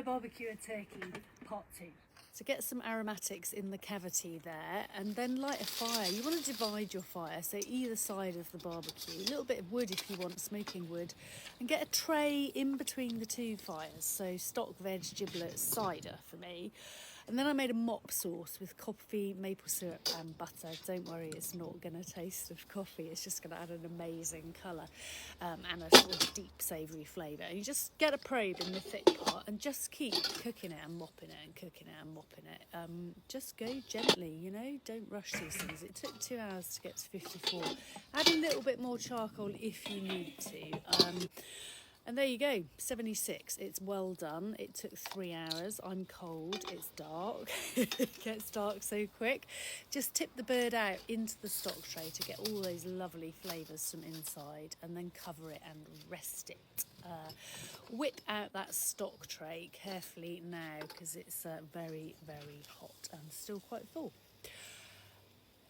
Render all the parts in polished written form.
I barbecue a turkey, part 2. So get some aromatics in the cavity there and then light a fire. You want to divide your fire, so either side of the barbecue. A little bit of wood if you want, smoking wood. And get a tray in between the two fires. So stock, veg, giblets, cider for me. And then I made a mop sauce with coffee, maple syrup and butter. Don't worry, it's not going to taste of coffee. It's just going to add an amazing colour and a sort of deep savoury flavour. And you just get a probe in the thick part and just keep cooking it and mopping it and cooking it and mopping it. Just go gently, you know, don't rush these things. It took 2 hours to get to 54. Add a little bit more charcoal if you need to. And there you go, 76. It's well done. It took 3 hours. I'm cold. It's dark. It gets dark so quick. Just tip the bird out into the stock tray to get all those lovely flavours from inside, and then cover it and rest it. Whip out that stock tray carefully now because it's very, very hot and still quite full.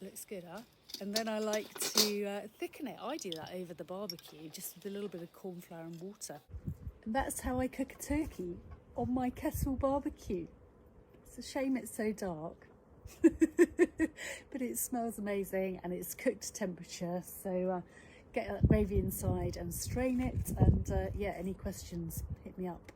Looks good, huh? And then I like to thicken it. I do that over the barbecue, just with a little bit of corn flour and water. And that's how I cook a turkey on my kettle barbecue. It's a shame it's so dark, but it smells amazing and it's cooked temperature. So get that gravy inside and strain it. And yeah, any questions, hit me up.